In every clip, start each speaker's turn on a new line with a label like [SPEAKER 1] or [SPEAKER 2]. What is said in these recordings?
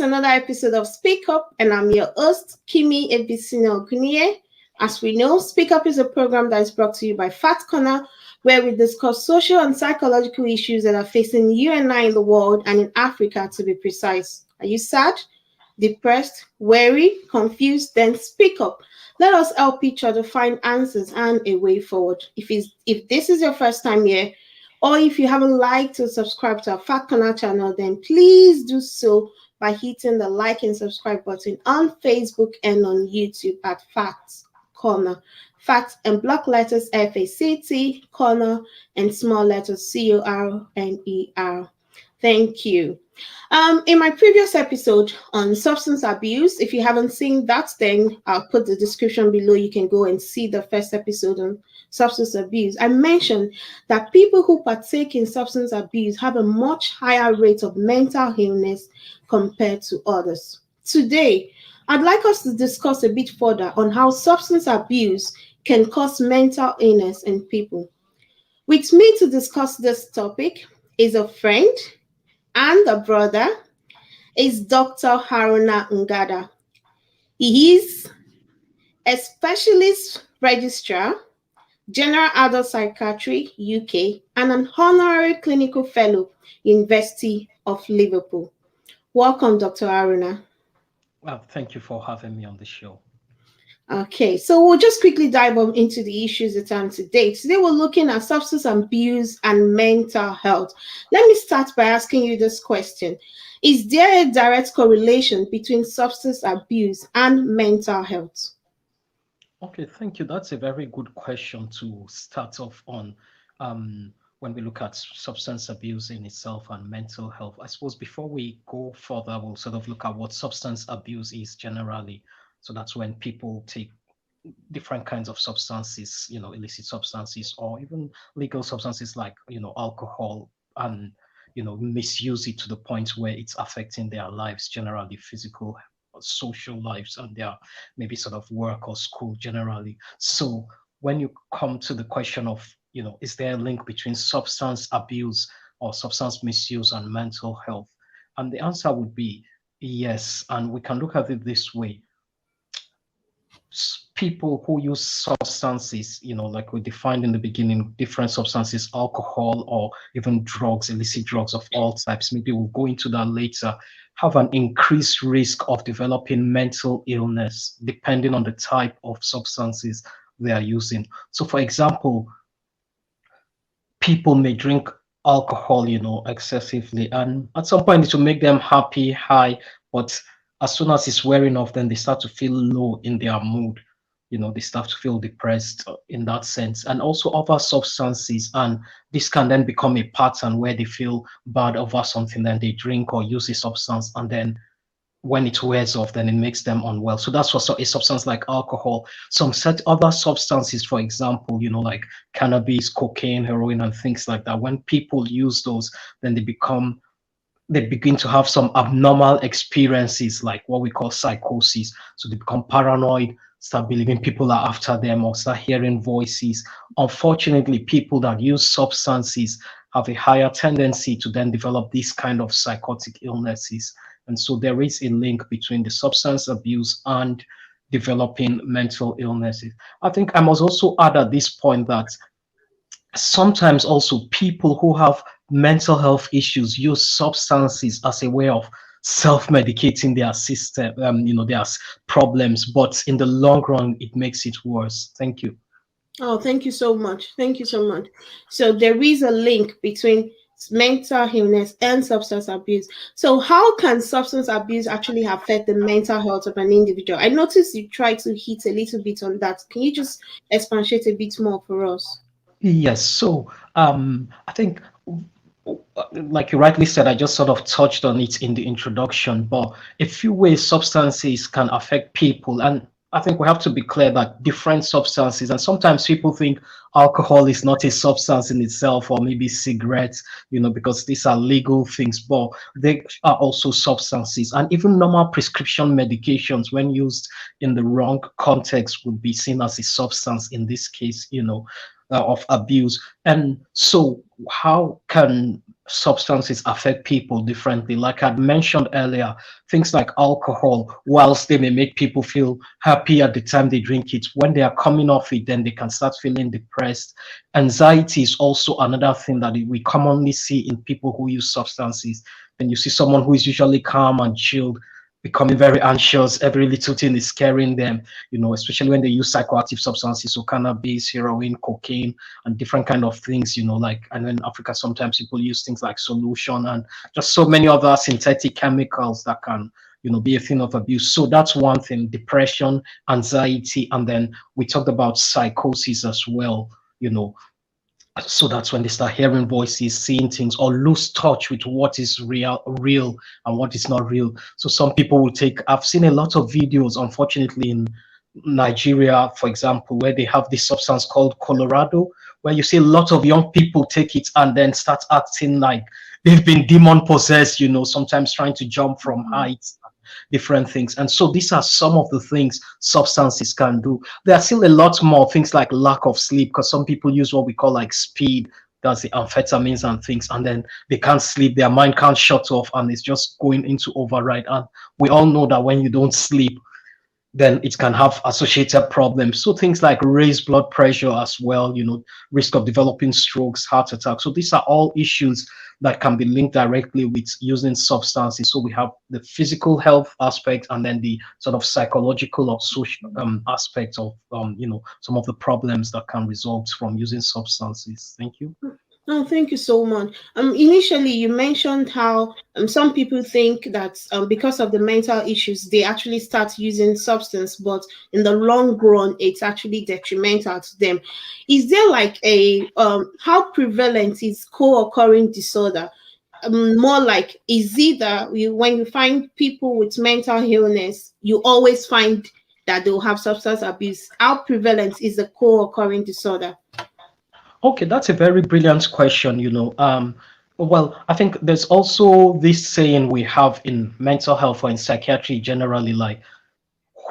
[SPEAKER 1] another episode of Speak Up, and I'm your host, Kimi Ebisino Kunie. As we know, Speak Up is a program that is brought to you by Fat Corner, where we discuss social and psychological issues that are facing you and I in the world and in Africa, to be precise. Are you sad, depressed, weary, confused? Then speak up. Let us help each other find answers and a way forward. If this is your first time here, or if you haven't liked or subscribed to our Fat Corner channel, then please do so by hitting the like and subscribe button on Facebook and on YouTube at Facts Corner. Facts and block letters FACT, Corner, and small letters CORNER. Thank you. In my previous episode on substance abuse, if you haven't seen that, then I'll put the description below. You can go and see the first episode on substance abuse. I mentioned that people who partake in substance abuse have a much higher rate of mental illness compared to others. Today, I'd like us to discuss a bit further on how substance abuse can cause mental illness in people. With me to discuss this topic is a friend and a brother, is Dr. Haruna Ngada. He is a Specialist Registrar, General Adult Psychiatry UK, and an Honorary Clinical Fellow, University of Liverpool. Welcome, Dr. Haruna.
[SPEAKER 2] Well, thank you for having me on the show.
[SPEAKER 1] Okay, so we'll just quickly dive into the issues at hand today. Today we're looking at substance abuse and mental health. Let me start by asking you this question. Is there a direct correlation between substance abuse and mental health?
[SPEAKER 2] Okay, thank you. That's a very good question to start off on when we look at substance abuse in itself and mental health. I suppose before we go further, we'll sort of look at what substance abuse is generally. So that's when people take different kinds of substances, illicit substances, or even legal substances like, alcohol, and, misuse it to the point where it's affecting their lives, generally physical, social lives, and their maybe sort of work or school generally. So when you come to the question of, is there a link between substance abuse or substance misuse and mental health? And the answer would be yes. And we can look at it this way. People who use substances, like we defined in the beginning, different substances, alcohol, or even drugs, illicit drugs of all types, maybe we'll go into that later, have an increased risk of developing mental illness depending on the type of substances they are using. So, for example, people may drink alcohol, excessively, and at some point it will make them happy, high, but as soon as it's wearing off, then they start to feel low in their mood. They start to feel depressed in that sense. And also other substances. And this can then become a pattern where they feel bad over something, then they drink or use a substance. And then when it wears off, then it makes them unwell. So that's what a substance like alcohol. Some set other substances, for example, like cannabis, cocaine, heroin, and things like that. When people use those, then they begin to have some abnormal experiences, like what we call psychosis. So they become paranoid, start believing people are after them, or start hearing voices. Unfortunately, people that use substances have a higher tendency to then develop these kind of psychotic illnesses. And so there is a link between the substance abuse and developing mental illnesses. I think I must also add at this point that sometimes also people who have mental health issues use substances as a way of self-medicating their system, their problems, but in the long run, it makes it worse. Thank you.
[SPEAKER 1] Oh, thank you so much. Thank you so much. So there is a link between mental illness and substance abuse. So how can substance abuse actually affect the mental health of an individual? I noticed you tried to hit a little bit on that. Can you just expatiate a bit more for us?
[SPEAKER 2] Yes. So I think, like you rightly said, I just sort of touched on it in the introduction, but a few ways substances can affect people. And I think we have to be clear that different substances, and sometimes people think alcohol is not a substance in itself, or maybe cigarettes, because these are legal things, but they are also substances. And even normal prescription medications, when used in the wrong context, would be seen as a substance in this case, of abuse. And so how can substances affect people differently? Like I'd mentioned earlier, things like alcohol, whilst they may make people feel happy at the time they drink it, when they are coming off it, then they can start feeling depressed. Anxiety is also another thing that we commonly see in people who use substances. And you see someone who is usually calm and chilled becoming very anxious. Every little thing is scaring them, especially when they use psychoactive substances, so cannabis, heroin, cocaine, and different kind of things, like, and in Africa, sometimes people use things like solution and just so many other synthetic chemicals that can, be a thing of abuse. So that's one thing: depression, anxiety, and then we talked about psychosis as well, so that's when they start hearing voices, seeing things, or lose touch with what is real and what is not real. So some people will take, I've seen a lot of videos, unfortunately, in Nigeria, for example, where they have this substance called Colorado, where you see a lot of young people take it and then start acting like they've been demon possessed, sometimes trying to jump from heights, different things. And so these are some of the things substances can do. There are still a lot more things like lack of sleep, because some people use what we call like speed, that's the amphetamines and things, and then they can't sleep, their mind can't shut off, and it's just going into override. And we all know that when you don't sleep, then it can have associated problems. So things like raised blood pressure as well, risk of developing strokes, heart attacks. So these are all issues that can be linked directly with using substances. So we have the physical health aspect, and then the sort of psychological or social aspect of, some of the problems that can result from using substances. Thank you.
[SPEAKER 1] Oh, thank you so much. Initially, you mentioned how some people think that because of the mental issues, they actually start using substance, but in the long run, it's actually detrimental to them. Is there like how prevalent is co-occurring disorder? More like, is it that when you find people with mental illness, you always find that they'll have substance abuse? How prevalent is the co-occurring disorder?
[SPEAKER 2] Okay, that's a very brilliant question, Well, I think there's also this saying we have in mental health or in psychiatry generally, like,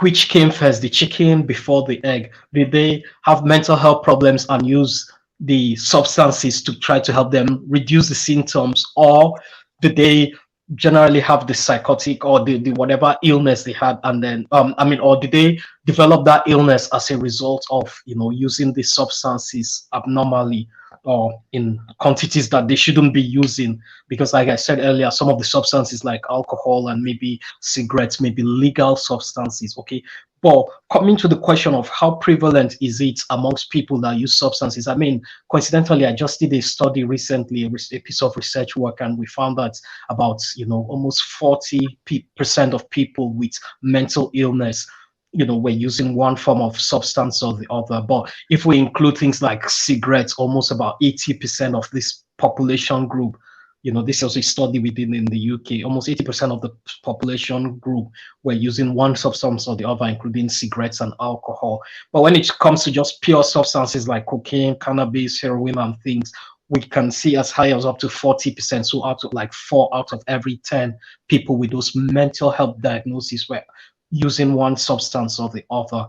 [SPEAKER 2] which came first, the chicken before the egg? Did they have mental health problems and use the substances to try to help them reduce the symptoms, or did they generally have the psychotic or the whatever illness they had, and then or did they develop that illness as a result of using the substances abnormally or in quantities that they shouldn't be using? Because like I said earlier, some of the substances like alcohol and maybe cigarettes may be legal substances, okay? But coming to the question of how prevalent is it amongst people that use substances, I mean, coincidentally, I just did a study recently, a piece of research work, and we found that about, almost 40% of people with mental illness, were using one form of substance or the other. But if we include things like cigarettes, almost about 80% of this population group, this was a study we did in the UK, almost 80% of the population group were using one substance or the other, including cigarettes and alcohol. But when it comes to just pure substances like cocaine, cannabis, heroin, and things, we can see as high as up to 40%. So out of like 4 out of every 10 people with those mental health diagnoses were using one substance or the other.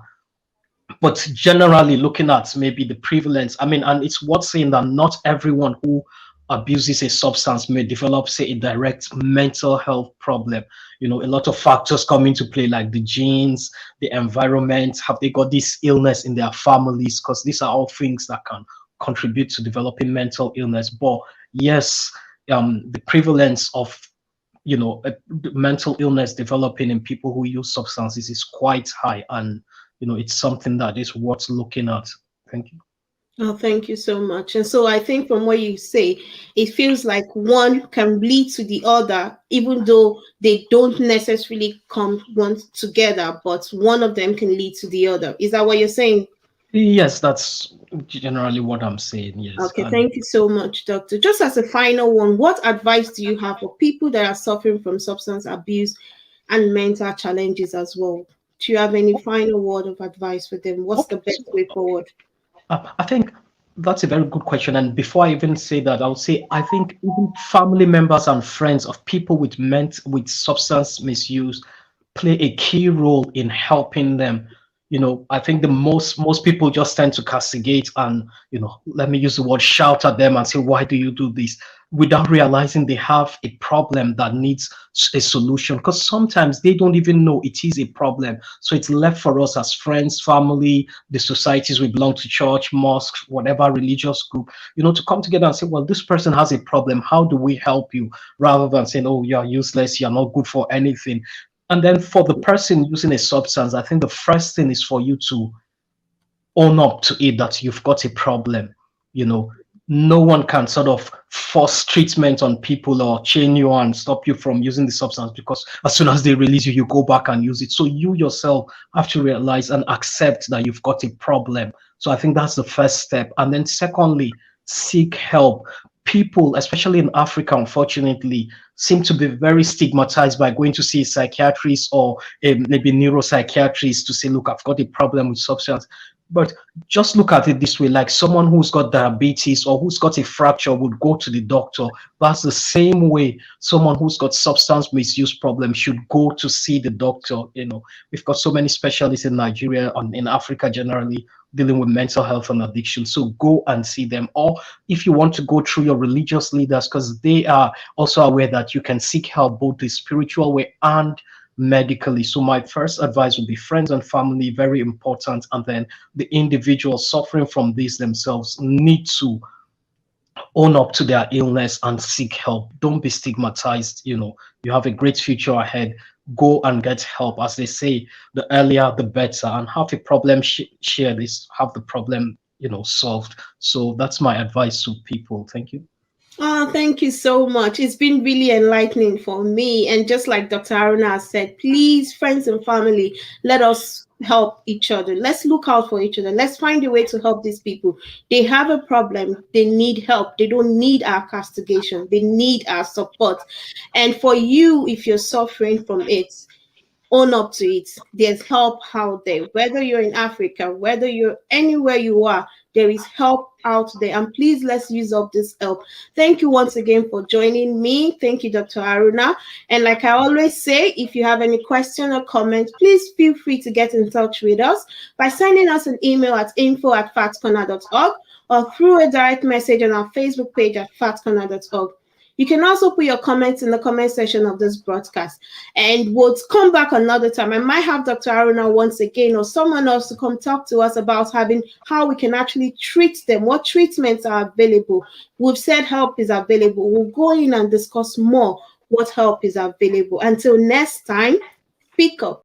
[SPEAKER 2] But generally, looking at maybe the prevalence, I mean, and it's worth saying that not everyone who abuses a substance may develop, say, a direct mental health problem. A lot of factors come into play, like the genes, the environment. Have they got this illness in their families? Because these are all things that can contribute to developing mental illness. But yes, the prevalence of mental illness developing in people who use substances is quite high, and it's something that is worth looking at. Thank you.
[SPEAKER 1] Oh, thank you so much. And so I think from what you say, it feels like one can lead to the other, even though they don't necessarily come one together, but one of them can lead to the other. Is that what you're saying?
[SPEAKER 2] Yes, that's generally what I'm saying. Yes.
[SPEAKER 1] Okay, thank you so much, Doctor. Just as a final one, what advice do you have for people that are suffering from substance abuse and mental challenges as well? Do you have any final word of advice for them? What's the best way forward?
[SPEAKER 2] I think that's a very good question. And before I even say that, I would say I think even family members and friends of people with substance misuse play a key role in helping them, I think the most people just tend to castigate and, let me use the word, shout at them and say, why do you do this? Without realizing they have a problem that needs a solution, because sometimes they don't even know it is a problem. So it's left for us as friends, family, the societies we belong to, church, mosque, whatever religious group, to come together and say, well, this person has a problem. How do we help you? Rather than saying, oh, you're useless, you're not good for anything. And then for the person using a substance, I think the first thing is for you to own up to it that you've got a problem. No one can sort of force treatment on people or chain you and stop you from using the substance, because as soon as they release you, you go back and use it. So you yourself have to realize and accept that you've got a problem. So I think that's the first step. And then secondly, seek help. People, especially in Africa, unfortunately, seem to be very stigmatized by going to see a psychiatrist or maybe neuropsychiatrist to say, look, I've got a problem with substance. But just look at it this way, like someone who's got diabetes or who's got a fracture would go to the doctor. That's the same way someone who's got substance misuse problem should go to see the doctor. We've got so many specialists in Nigeria and in Africa generally dealing with mental health and addiction. So go and see them. Or if you want to go through your religious leaders, because they are also aware that you can seek help both the spiritual way and medically. So my first advice would be friends and family, very important. And then the individuals suffering from this themselves need to own up to their illness and seek help. Don't be stigmatized. You have a great future ahead. Go and get help. As they say, the earlier the better. And have a problem share this, have the problem solved. So that's my advice to people. Thank you.
[SPEAKER 1] Oh, thank you so much. It's been really enlightening for me. And just like Dr. Haruna said, please, friends and family, let us help each other. Let's look out for each other. Let's find a way to help these people. They have a problem. They need help. They don't need our castigation. They need our support. And for you, if you're suffering from it, own up to it. There's help out there. Whether you're in Africa, whether you're anywhere you are, there is help out there. And please, let's use up this help. Thank you once again for joining me. Thank you, Dr. Haruna. And like I always say, if you have any question or comment, please feel free to get in touch with us by sending us an email at info@factcorner.org or through a direct message on our Facebook page at factcorner.org. You can also put your comments in the comment section of this broadcast, and we'll come back another time. I might have Dr. Haruna once again or someone else to come talk to us about how we can actually treat them, what treatments are available. We've said help is available. We'll go in and discuss more what help is available. Until next time, speak up.